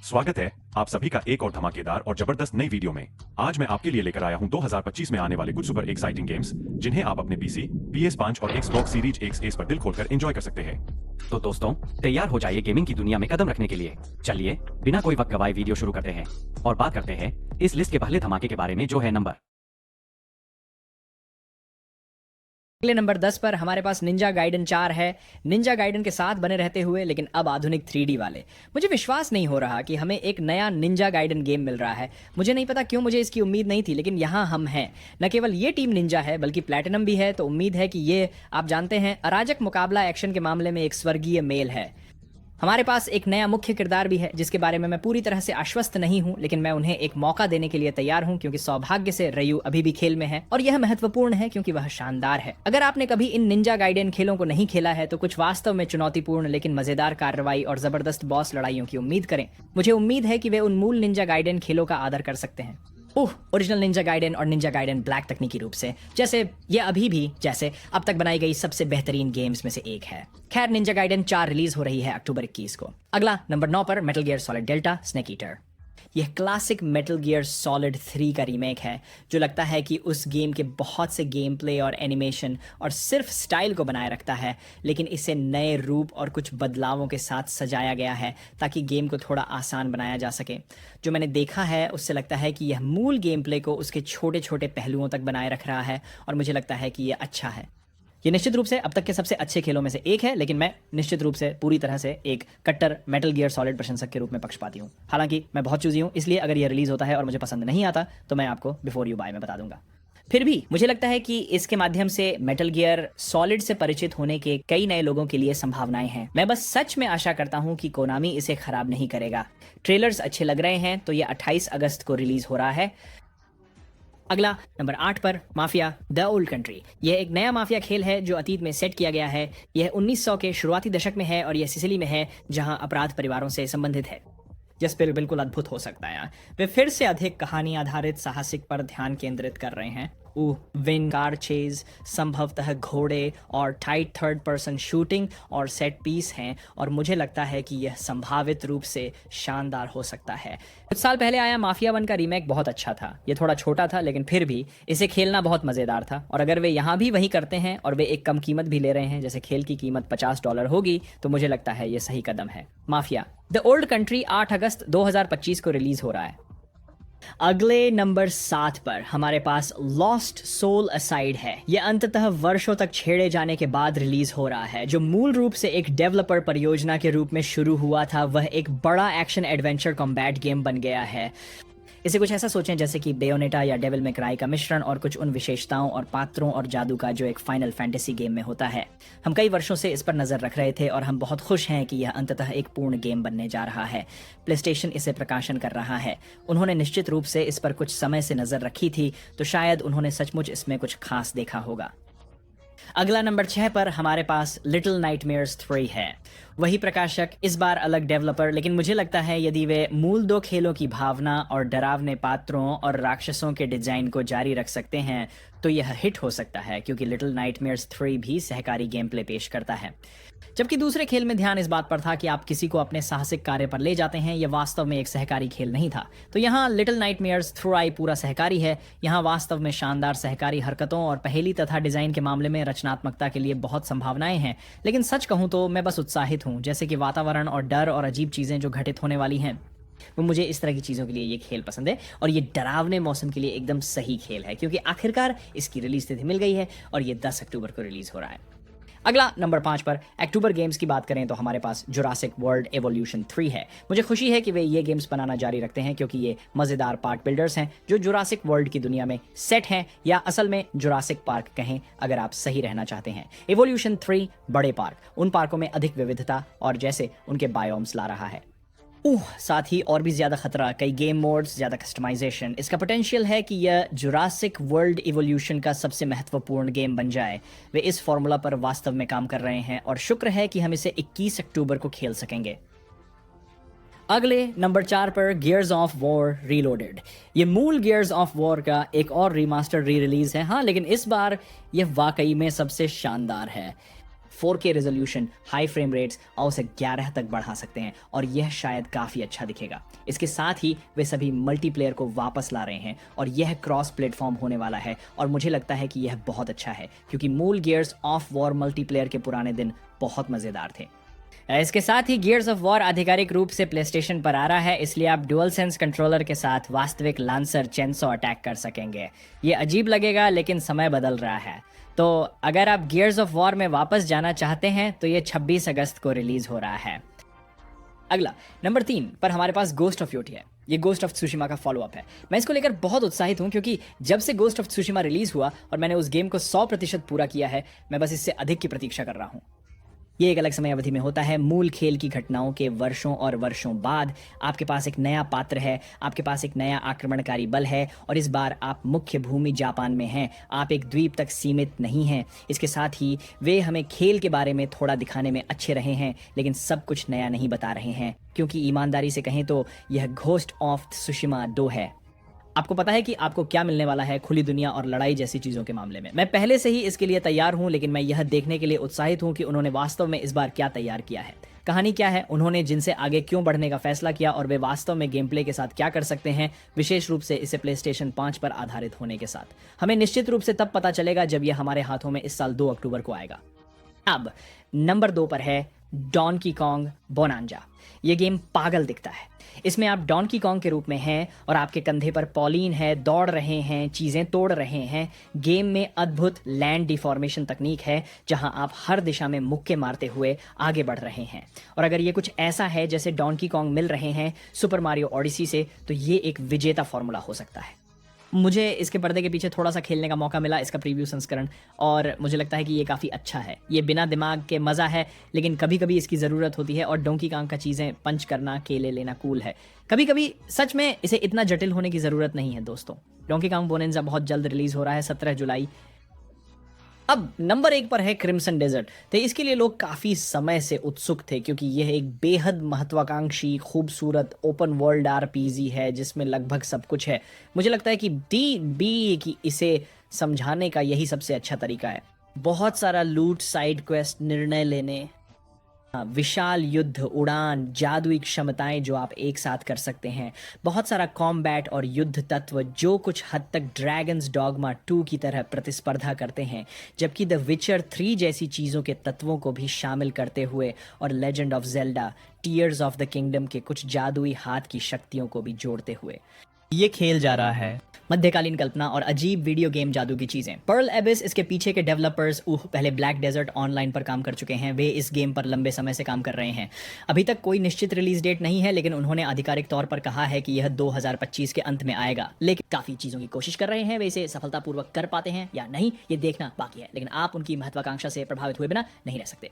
स्वागत है आप सभी का एक और धमाकेदार और जबरदस्त नई वीडियो में। आज मैं आपके लिए लेकर आया हूं 2025 में आने वाले कुछ सुपर एक्साइटिंग गेम्स जिन्हें आप अपने पीसी, PS5 और Xbox सीरीज एक्स एस पर दिल खोलकर एंजॉय कर सकते हैं। तो दोस्तों तैयार हो जाइए गेमिंग की दुनिया में कदम रखने के लिए। चलिए बिना कोई वक्त गवाए वीडियो शुरू करते हैं और बात करते हैं इस लिस्ट के पहले धमाके के बारे में, जो है नंबर। अगले नंबर 10 पर हमारे पास निंजा गाइडन 4 है। निंजा गाइडन के साथ बने रहते हुए लेकिन अब आधुनिक 3D वाले। मुझे विश्वास नहीं हो रहा कि हमें एक नया निंजा गाइडन गेम मिल रहा है। मुझे नहीं पता क्यों मुझे इसकी उम्मीद नहीं थी, लेकिन यहाँ हम हैं। न केवल ये टीम निंजा है बल्कि प्लैटिनम भी है, तो उम्मीद है कि ये, आप जानते हैं, अराजक मुकाबला एक्शन के मामले में एक स्वर्गीय मेल है। हमारे पास एक नया मुख्य किरदार भी है जिसके बारे में मैं पूरी तरह से आश्वस्त नहीं हूं, लेकिन मैं उन्हें एक मौका देने के लिए तैयार हूं क्योंकि सौभाग्य से रयू अभी भी खेल में है और यह महत्वपूर्ण है क्योंकि वह शानदार है। अगर आपने कभी इन निंजा गाइडेन खेलों को नहीं खेला है तो कुछ वास्तव में चुनौतीपूर्ण लेकिन मजेदार कार्रवाई और जबरदस्त बॉस लड़ाइयों की उम्मीद करें। मुझे उम्मीद है कि वे उन मूल निंजा गाइडेन खेलों का आदर कर सकते हैं। ओरिजिनल निंजा गाइडेन और निंजा गाइडेन ब्लैक तकनीकी रूप से जैसे ये अभी भी जैसे अब तक बनाई गई सबसे बेहतरीन गेम्स में से एक है। खैर, निंजा गाइडेन 4 रिलीज हो रही है अक्टूबर 21 को। अगला नंबर 9 पर metal gear solid delta snake eater. यह क्लासिक मेटल गियर सॉलिड 3 का रीमेक है जो लगता है कि उस गेम के बहुत से गेम प्ले और एनिमेशन और सिर्फ स्टाइल को बनाए रखता है, लेकिन इसे नए रूप और कुछ बदलावों के साथ सजाया गया है ताकि गेम को थोड़ा आसान बनाया जा सके। जो मैंने देखा है उससे लगता है कि यह मूल गेम प्ले को उसके छोटे छोटे पहलुओं तक बनाए रख रहा है और मुझे लगता है कि यह अच्छा है। ये निश्चित रूप से अब तक के सबसे अच्छे खेलों में से एक है, लेकिन मैं निश्चित रूप से पूरी तरह से एक कट्टर मेटल गियर सॉलिड प्रशंसक के रूप में पक्षपाती हूँ। हालांकि मैं बहुत चूजी हूँ, इसलिए अगर ये रिलीज होता है और मुझे पसंद नहीं आता तो मैं आपको बिफोर यू बाय में बता दूंगा। फिर भी मुझे लगता है कि इसके माध्यम से मेटल गियर सॉलिड से परिचित होने के कई नए लोगों के लिए संभावनाएं हैं। मैं बस सच में आशा करता हूं कि कोनामी इसे खराब नहीं करेगा। ट्रेलर्स अच्छे लग रहे हैं, तो ये 28 अगस्त को रिलीज हो रहा है। अगला नंबर 8 पर माफिया द ओल्ड कंट्री। यह एक नया माफिया खेल है जो अतीत में सेट किया गया है। यह 1900 के शुरुआती दशक में है और यह सिसिली में है जहां अपराध परिवारों से संबंधित है। जिस पर बिल्कुल अद्भुत हो सकता है। वे फिर से अधिक कहानी आधारित साहसिक पर ध्यान केंद्रित कर रहे हैं। विन कार चेज, संभवतः घोड़े और टाइट थर्ड पर्सन शूटिंग और सेट पीस हैं और मुझे लगता है कि यह संभावित रूप से शानदार हो सकता है। कुछ साल पहले आया माफिया 1 का रीमेक बहुत अच्छा था। यह थोड़ा छोटा था लेकिन फिर भी इसे खेलना बहुत मज़ेदार था, और अगर वे यहाँ भी वही करते हैं और वे एक कम कीमत भी ले रहे हैं, जैसे खेल की कीमत $50 होगी, तो मुझे लगता है यह सही कदम है। माफिया द ओल्ड कंट्री 8 अगस्त 2025 को रिलीज हो रहा है। अगले नंबर 7 पर हमारे पास लॉस्ट सोल असाइड है। यह अंततः वर्षों तक छेड़े जाने के बाद रिलीज हो रहा है। जो मूल रूप से एक डेवलपर परियोजना के रूप में शुरू हुआ था, वह एक बड़ा एक्शन एडवेंचर कॉम्बैट गेम बन गया है। इसे कुछ ऐसा सोचें जैसे कि बेयोनेटा या डेविल मे क्राई का मिश्रण और कुछ उन विशेषताओं और पात्रों और जादू का जो एक फाइनल फैंटेसी गेम में होता है। हम कई वर्षों से इस पर नजर रख रहे थे और हम बहुत खुश हैं कि यह अंततः एक पूर्ण गेम बनने जा रहा है। प्लेस्टेशन इसे प्रकाशन कर रहा है। उन्होंने निश्चित रूप से इस पर कुछ समय से नजर रखी थी, तो शायद उन्होंने सचमुच इसमें कुछ खास देखा होगा। अगला नंबर 6 पर हमारे पास लिटिल नाइटमेयर्स 3 है। वही प्रकाशक, इस बार अलग डेवलपर, लेकिन मुझे लगता है यदि वे मूल 2 खेलों की भावना और डरावने पात्रों और राक्षसों के डिजाइन को जारी रख सकते हैं तो यह हिट हो सकता है, क्योंकि लिटिल नाइटमेयर्स 3 भी सहकारी गेम प्ले पेश करता है। जबकि दूसरे खेल में ध्यान इस बात पर था कि आप किसी को अपने साहसिक कार्य पर ले जाते हैं, यह वास्तव में एक सहकारी खेल नहीं था। तो यहाँ लिटिल नाइटमेयर्स 3 पूरा सहकारी है। यहाँ वास्तव में शानदार सहकारी हरकतों और पहेली तथा डिजाइन के मामले में रचनात्मकता के लिए बहुत संभावनाएं हैं। लेकिन सच कहूँ तो मैं बस उत्साहित हूँ, जैसे कि वातावरण और डर और अजीब चीजें जो घटित होने वाली हैं। वो मुझे इस तरह की चीज़ों के लिए ये खेल पसंद है और ये डरावने मौसम के लिए एकदम सही खेल है, क्योंकि आखिरकार इसकी रिलीज तिथि मिल गई है और ये 10 अक्टूबर को रिलीज हो रहा है। अगला नंबर 5 पर अक्टूबर गेम्स की बात करें तो हमारे पास जुरासिक वर्ल्ड एवोल्यूशन 3 है। मुझे खुशी है कि वे ये गेम्स बनाना जारी रखते हैं, क्योंकि ये मज़ेदार पार्क बिल्डर्स हैं जो जुरासिक वर्ल्ड की दुनिया में सेट हैं, या असल में जुरासिक पार्क कहें अगर आप सही रहना चाहते हैं। एवोल्यूशन 3 बड़े पार्क, उन पार्कों में अधिक विविधता और जैसे उनके बायोम्स ला रहा है। साथ ही और भी ज़्यादा खतरा, कई गेम मोड्स, ज़्यादा कस्टमाइजेशन। इसका पोटेंशियल है कि यह जुरासिक वर्ल्ड इवोल्यूशन का सबसे महत्वपूर्ण गेम बन जाए। वे इस फॉर्मूला पर वास्तव में काम कर रहे हैं और शुक्र है कि हम इसे 21 अक्टूबर को खेल सकेंगे। अगले नंबर 4 पर गियर्स ऑफ वॉर रीलोडेड। ये मूल गियर्स ऑफ वॉर का एक और रीमास्टर री रिलीज है, हाँ, लेकिन इस बार यह वाकई में सबसे शानदार है। 4K resolution, high frame rates और उसे 11 तक बढ़ा सकते हैं और यह शायद काफ़ी अच्छा दिखेगा। इसके साथ ही वे सभी मल्टीप्लेयर को वापस ला रहे हैं और यह क्रॉस प्लेटफॉर्म होने वाला है और मुझे लगता है कि यह बहुत अच्छा है क्योंकि मूल गियर्स ऑफ वॉर मल्टीप्लेयर के पुराने दिन बहुत मज़ेदार थे। इसके साथ ही गियर्स ऑफ वॉर आधिकारिक रूप से प्लेस्टेशन पर आ रहा है, इसलिए आप डुअल सेंस कंट्रोलर के साथ वास्तविक लांसर चेनसो अटैक कर सकेंगे। ये अजीब लगेगा लेकिन समय बदल रहा है। तो अगर आप गियर्स ऑफ वॉर में वापस जाना चाहते हैं तो ये 26 अगस्त को रिलीज हो रहा है। अगला नंबर 3 पर हमारे पास गोस्ट ऑफ योटी है। ये गोस्ट ऑफ त्सुशिमा का फॉलोअप है। मैं इसको लेकर बहुत उत्साहित हूँ क्योंकि जब से गोस्ट ऑफ त्सुशिमा रिलीज हुआ और मैंने उस गेम को 100% पूरा किया है, मैं बस इससे अधिक की प्रतीक्षा कर रहा हूँ। ये एक अलग समय अवधि में होता है। मूल खेल की घटनाओं के वर्षों और वर्षों बाद आपके पास एक नया पात्र है, आपके पास एक नया आक्रमणकारी बल है और इस बार आप मुख्य भूमि जापान में हैं। आप एक द्वीप तक सीमित नहीं हैं। इसके साथ ही वे हमें खेल के बारे में थोड़ा दिखाने में अच्छे रहे हैं लेकिन सब कुछ नया नहीं बता रहे हैं क्योंकि ईमानदारी से कहें तो यह घोस्ट ऑफ त्सुशिमा 2 है। आपको पता है कि आपको क्या मिलने वाला है खुली दुनिया और लड़ाई जैसी चीज़ों के मामले में। मैं पहले से ही इसके लिए तैयार हूं लेकिन मैं यह देखने के लिए उत्साहित हूं कि उन्होंने वास्तव में इस बार क्या तैयार किया है। कहानी क्या है, उन्होंने जिनसे आगे क्यों बढ़ने का फैसला किया और वे वास्तव में गेम प्ले के साथ क्या कर सकते हैं, विशेष रूप से इसे प्लेस्टेशन 5 पर आधारित होने के साथ। हमें निश्चित रूप से तब पता चलेगा जब यह हमारे हाथों में इस साल 2 अक्टूबर को आएगा। अब नंबर 2 पर है डोंकी कॉन्ग बोनांजा। ये गेम पागल दिखता है। इसमें आप डोंकी कॉन्ग के रूप में हैं और आपके कंधे पर पॉलिन है, दौड़ रहे हैं, चीज़ें तोड़ रहे हैं। गेम में अद्भुत लैंड डिफॉर्मेशन तकनीक है जहां आप हर दिशा में मुक्के मारते हुए आगे बढ़ रहे हैं। और अगर ये कुछ ऐसा है जैसे डोंकी कॉन्ग मिल रहे हैं सुपर मारियो ओडिसी से, तो ये एक विजेता फॉर्मूला हो सकता है। मुझे इसके पर्दे के पीछे थोड़ा सा खेलने का मौका मिला, इसका प्रीव्यू संस्करण, और मुझे लगता है कि ये काफ़ी अच्छा है। ये बिना दिमाग के मज़ा है लेकिन कभी कभी इसकी ज़रूरत होती है और डोंकी कॉन्ग का चीज़ें पंच करना, केले लेना कूल है। कभी कभी सच में इसे इतना जटिल होने की ज़रूरत नहीं है दोस्तों। डोंकी कॉन्ग बोनांजा बहुत जल्द रिलीज़ हो रहा है 17 जुलाई। अब नंबर 1 पर है क्रिम्सन डेजर्ट। तो इसके लिए लोग काफ़ी समय से उत्सुक थे क्योंकि यह एक बेहद महत्वाकांक्षी, खूबसूरत ओपन वर्ल्ड आरपीजी है जिसमें लगभग सब कुछ है। मुझे लगता है कि इसे समझाने का यही सबसे अच्छा तरीका है। बहुत सारा लूट, साइड क्वेस्ट, निर्णय लेने, विशाल युद्ध, उड़ान, जादुई क्षमताएं जो आप एक साथ कर सकते हैं, बहुत सारा कॉम्बैट और युद्ध तत्व जो कुछ हद तक ड्रैगन्स डॉगमा 2 की तरह प्रतिस्पर्धा करते हैं, जबकि द विचर 3 जैसी चीज़ों के तत्वों को भी शामिल करते हुए और legend of Zelda tears of the kingdom के कुछ जादुई हाथ की शक्तियों को भी जोड़ते हुए ये खेल जा रहा है। मध्यकालीन कल्पना और अजीब वीडियो गेम जादू की चीजें। पर्ल एबिस इसके पीछे के डेवलपर्स पहले ब्लैक डेजर्ट ऑनलाइन पर काम कर चुके हैं। वे इस गेम पर लंबे समय से काम कर रहे हैं। अभी तक कोई निश्चित रिलीज डेट नहीं है लेकिन उन्होंने आधिकारिक तौर पर कहा है कि यह 2025 के अंत में आएगा। लेकिन काफी चीजों की कोशिश कर रहे हैं, वे इसे सफलतापूर्वक कर पाते हैं या नहीं ये देखना बाकी है, लेकिन आप उनकी महत्वाकांक्षा से प्रभावित हुए बिना नहीं रह सकते।